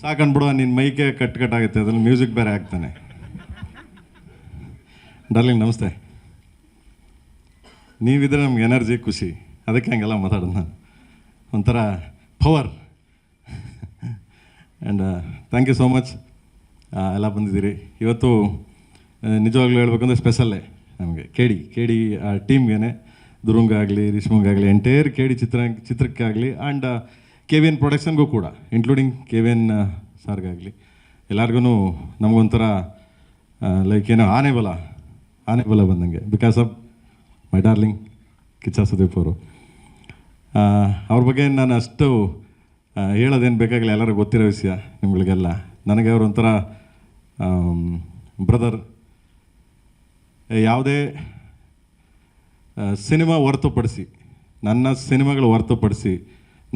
ಸಾಕಂದ್ಬಿಡುವ ನಿನ್ನ ಮೈಕೆ ಕಟ್ಟಾಗುತ್ತೆ, ಅದ್ರಲ್ಲಿ ಮ್ಯೂಸಿಕ್ ಬೇರೆ ಆಗ್ತಾನೆ. ಡಾರ್ಲಿಂಗ್ ನಮಸ್ತೆ. ನೀವಿದ್ರೆ ನಮ್ಗೆ ಎನರ್ಜಿ, ಖುಷಿ, ಅದಕ್ಕೆ ಹಂಗೆಲ್ಲ ಮಾತಾಡೋದು ನಾನು. ಒಂಥರ power. And thank you so much ಎಲ್ಲ ಬಂದಿದ್ದೀರಿ ಇವತ್ತು. ನಿಜವಾಗ್ಲೂ ಹೇಳ್ಬೇಕಂದ್ರೆ ಸ್ಪೆಷಲ್ಲೇ ನಮಗೆ ಕೆ ಡಿ ಟೀಮ್ಗೆ, ಧ್ರುವಂಗಾಗಲಿ, ರಿಷ್ಮಂಗಾಗಲಿ, ಎಂಟೈರ್ ಕೆ ಡಿ ಚಿತ್ರಕ್ಕಾಗಲಿ, ಆ್ಯಂಡ್ ಕೆ ವಿ ಎನ್ ಪ್ರೊಡಕ್ಷನ್ಗೂ ಕೂಡ, ಇನ್ಕ್ಲೂಡಿಂಗ್ ಕೆ ವಿ ಎನ್ ಸಾರ್ಗಾಗಲಿ, ಎಲ್ಲರಿಗೂ ನಮಗೊಂಥರ ಲೈಕ್ ಏನೋ ಆನೆ ಬಲ ಬಂದಂಗೆ, because of my darling Kichcha Sudeep ಅವರು. ಅವ್ರ ಬಗ್ಗೆ ನಾನು ಅಷ್ಟು ಹೇಳೋದೇನು ಬೇಕಾಗಿಲ್ಲ, ಎಲ್ಲರೂ ಗೊತ್ತಿರೋ ವಿಷಯ ನಿಮ್ಗಳಿಗೆಲ್ಲ. ನನಗೆ ಅವರು ಒಂಥರ ಬ್ರದರ್. ಯಾವುದೇ ಸಿನಿಮಾ ಹೊರತುಪಡಿಸಿ, ನನ್ನ ಸಿನಿಮಾಗಳು ಹೊರತುಪಡಿಸಿ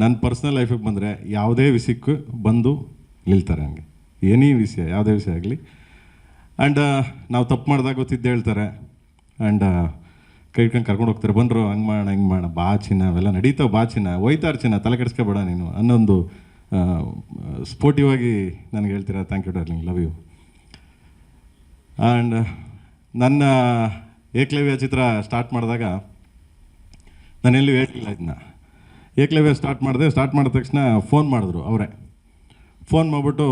ನನ್ನ ಪರ್ಸ್ನಲ್ ಲೈಫಿಗೆ ಬಂದರೆ ಯಾವುದೇ ವಿಷಯಕ್ಕೂ ಬಂದು ನಿಲ್ತಾರೆ ನನಗೆ. ಎನಿ ವಿಷಯ, ಯಾವುದೇ ವಿಷಯ ಆಗಲಿ. ಆ್ಯಂಡ್ ನಾವು ತಪ್ಪು ಮಾಡಿದಾಗ ಗೊತ್ತಿದ್ದು ಹೇಳ್ತಾರೆ. ಆ್ಯಂಡ್ ಕೈ ಇಟ್ಕೊಂಡು ಕರ್ಕೊಂಡು ಹೋಗ್ತಾರೆ, ಬಂದರು ಹಂಗೆ ಮಾಡೋಣ ಹಿಂಗೆ ಮಾಡೋಣ, ಬಾ ಚಿನ್ನ, ಅವೆಲ್ಲ ನಡೀತಾವೆ, ಬಾ ಚಿನ್ನ, ಹೋಯ್ತಾರ ಚಿನ್ನ, ತಲೆ ಕೆಡಿಸ್ಕೊಬೇಡ ನೀನು ಅನ್ನೊಂದು ಸ್ಪೋರ್ಟಿವ್ ಆಗಿ ನನಗೆ ಹೇಳ್ತೀರಾ. Thank you darling, love you. And ನನ್ನ ಏಕಲವ್ಯ ಚಿತ್ರ ಸ್ಟಾರ್ಟ್ ಮಾಡಿದಾಗ ನಾನೆಲ್ಲೂ ಹೇಳಿಲ್ಲ ಇದನ್ನ. ಏಕಲವ್ಯ ಸ್ಟಾರ್ಟ್ ಮಾಡಿದ ತಕ್ಷಣ ಫೋನ್ ಮಾಡಿದ್ರು ಅವರೇ. ಫೋನ್ ಮಾಡಿಬಿಟ್ಟು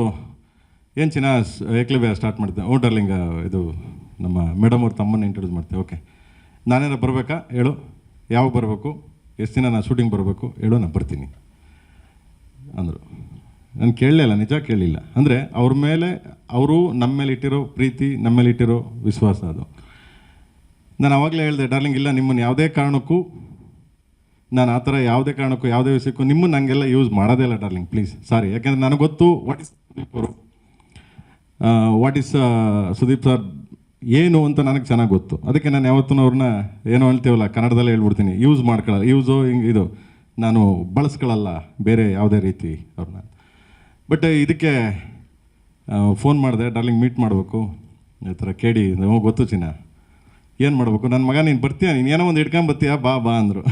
ಏನು ಚಿನ್ನ ಏಕಲವ್ಯ ಸ್ಟಾರ್ಟ್ ಮಾಡ್ತೇವೆ. ಓ ಡಾರ್ಲಿಂಗ್, ಇದು ನಮ್ಮ ಮೇಡಮ್ ಅವ್ರ ತಮ್ಮನ್ನ ಇಂಟ್ರೊಡ್ಯೂಸ್ ಮಾಡ್ತೇವೆ. ಓಕೆ, ನಾನೇನ ಬರಬೇಕಾ ಹೇಳು, ಯಾವಾಗ ಬರಬೇಕು, ಎಷ್ಟು ದಿನ ನಾನು ಶೂಟಿಂಗ್ ಬರಬೇಕು ಹೇಳು, ನಾನು ಬರ್ತೀನಿ ಅಂದರು. ನಾನು ಕೇಳಲಿಲ್ಲ, ನಿಜ ಕೇಳಲಿಲ್ಲ. ಅಂದರೆ ಅವ್ರ ಮೇಲೆ, ಅವರು ನಮ್ಮ ಮೇಲೆ ಇಟ್ಟಿರೋ ಪ್ರೀತಿ, ನಮ್ಮ ಮೇಲೆ ಇಟ್ಟಿರೋ ವಿಶ್ವಾಸ ಅದು. ನಾನು ಆವಾಗಲೇ ಹೇಳಿದೆ, ಡಾರ್ಲಿಂಗ್ ಇಲ್ಲ, ನಿಮ್ಮನ್ನು ಯಾವುದೇ ಕಾರಣಕ್ಕೂ ನಾನು ಆ ಥರ ಯಾವುದೇ ಕಾರಣಕ್ಕೂ ಯಾವುದೇ ವಿಷಯಕ್ಕೂ ನಿಮ್ಮನ್ನು ಹಂಗೆಲ್ಲ ಯೂಸ್ ಮಾಡೋದೇ ಇಲ್ಲ ಡಾರ್ಲಿಂಗ್, ಪ್ಲೀಸ್, ಸಾರಿ. ಯಾಕೆಂದರೆ ನನಗೆ ಗೊತ್ತು ವಾಟ್ ಇಸ್ ಸುದೀಪ್ ಅವರು, ವಾಟ್ ಇಸ್ ಸುದೀಪ್ ಸರ್ ಏನು ಅಂತ ನನಗೆ ಚೆನ್ನಾಗಿ ಗೊತ್ತು. ಅದಕ್ಕೆ ನಾನು ಯಾವತ್ತೂ ಅವ್ರನ್ನ ಏನೋ ಹೇಳ್ತೀವಲ್ಲ ಕನ್ನಡದಲ್ಲೇ ಹೇಳ್ಬಿಡ್ತೀನಿ, ಯೂಸ್ ಮಾಡ್ಕೊಳ್ಳಲ್ಲ, ಹಿಂಗೆ ಇದು ನಾನು ಬಳಸ್ಕೊಳ್ಳಲ್ಲ ಬೇರೆ ಯಾವುದೇ ರೀತಿ ಅವ್ರನ್ನ. ಬಟ್ ಇದಕ್ಕೆ ಫೋನ್ ಮಾಡಿದೆ, ಡಾರ್ಲಿಂಗ್ ಮೀಟ್ ಮಾಡಬೇಕು ಈ ಥರ ಕೆ ಡಿ ಗೊತ್ತು ಚಿನ್ನ, ಏನು ಮಾಡಬೇಕು, ನನ್ನ ಮಗ ನೀನು ಬರ್ತೀಯ, ನೀನು ಏನೋ ಒಂದು ಹಿಡ್ಕೊಂಬರ್ತೀಯ, ಬಾ ಅಂದರು.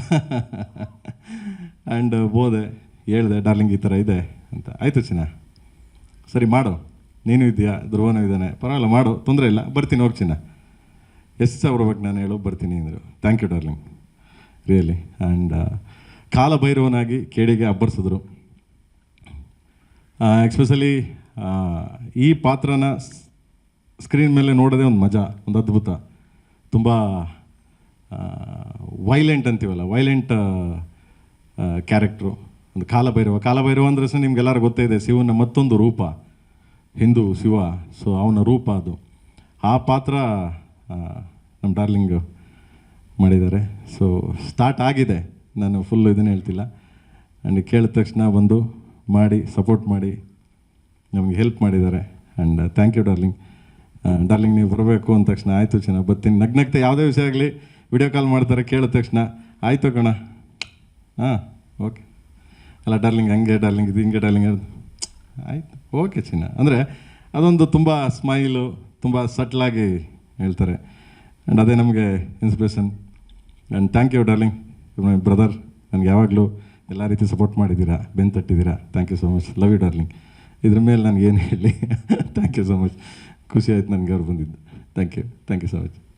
ಆ್ಯಂಡ್ ಹೋದೆ, ಹೇಳಿದೆ ಡಾರ್ಲಿಂಗ್ ಈ ಥರ ಇದೆ ಅಂತ. ಆಯಿತು ಚಿನ್ನ, ಸರಿ ಮಾಡು, ನೀನು ಇದೆಯಾ, ಧ್ರುವನೂ ಇದ್ದಾನೆ, ಪರವಾಗಿಲ್ಲ ಮಾಡು, ತೊಂದರೆ ಇಲ್ಲ, ಬರ್ತೀನಿ, ಹೋಗಿ ಚಿನ್ನ, ಎಷ್ಟು ಸಾವಿರ ಬೇಕು ನಾನು ಹೇಳೋ, ಬರ್ತೀನಿ ಅಂದರು. Thank you darling, really. And ಕಾಲಭೈರವನಾಗಿ ಕೇಡಿಗೆ ಅಬ್ಬರಿಸಿದ್ರು. ಎಕ್ಸ್ಪೆಷಲಿ ಈ ಪಾತ್ರನ ಸ್ಕ್ರೀನ್ ಮೇಲೆ ನೋಡೋದೇ ಒಂದು ಮಜಾ, ಒಂದು ಅದ್ಭುತ. ತುಂಬ ವೈಲೆಂಟ್ ಅಂತೀವಲ್ಲ, ವೈಲೆಂಟ್ ಕ್ಯಾರೆಕ್ಟ್ರು. ಒಂದು ಕಾಲಭೈರವ ಅಂದರೆ ಸಹ ನಿಮ್ಗೆಲ್ಲರೂ ಗೊತ್ತೇ ಇದೆ, ಶಿವನ ಮತ್ತೊಂದು ರೂಪ, ಹಿಂದೂ ಶಿವ. ಸೊ ಅವನ ರೂಪ ಅದು. ಆ ಪಾತ್ರ ನಮ್ಮ ಡಾರ್ಲಿಂಗ್ ಮಾಡಿದ್ದಾರೆ. ಸೊ ಸ್ಟಾರ್ಟ್ ಆಗಿದೆ, ನಾನು ಫುಲ್ಲು ಇದನ್ನೇ ಹೇಳ್ತಿಲ್ಲ. ಆ್ಯಂಡ್ ಕೇಳಿದ ತಕ್ಷಣ ಬಂದು ಮಾಡಿ ಸಪೋರ್ಟ್ ಮಾಡಿ ನಮಗೆ ಹೆಲ್ಪ್ ಮಾಡಿದ್ದಾರೆ. And thank you darling. Darling ನೀವು ಬರಬೇಕು ಅಂದ ತಕ್ಷಣ ಆಯಿತು ಚಿನ್ನ ಬರ್ತೀನಿ, ನಗ್ನಗ್ತೆ ಯಾವುದೇ ವಿಷಯ ಆಗಲಿ ವಿಡಿಯೋ ಕಾಲ್ ಮಾಡ್ತಾರೆ, ಕೇಳಿದ ತಕ್ಷಣ ಆಯಿತು ಕಣ, ಹಾಂ ಓಕೆ, ಅಲ್ಲ ಡಾರ್ಲಿಂಗ್ ಹಂಗೆ ಡಾರ್ಲಿಂಗ್ ಇದು ಹಿಂಗೆ ಡಾರ್ಲಿಂಗ್ ಆಯಿತು ಓಕೆ ಚಿನ್ನ ಅಂದರೆ ಅದೊಂದು ತುಂಬ ಸ್ಮೈಲು, ತುಂಬ ಸಟ್ಲಾಗಿ ಹೇಳ್ತಾರೆ. ಆ್ಯಂಡ್ ಅದೇ ನಮಗೆ inspiration. And thank you darling, my brother. ನನಗೆ ಯಾವಾಗಲೂ ಎಲ್ಲ ರೀತಿ ಸಪೋರ್ಟ್ ಮಾಡಿದ್ದೀರಾ, ಬೆನ್ನು ತಟ್ಟಿದ್ದೀರಾ. Thank you so much, love you darling. ಇದ್ರ ಮೇಲೆ ನನಗೇನು ಹೇಳಿ. ಥ್ಯಾಂಕ್ ಯು ಸೊ ಮಚ್, ಖುಷಿ ಆಯ್ತು ನನಗೆ ಅವ್ರು ಬಂದಿದ್ದು. Thank you so much.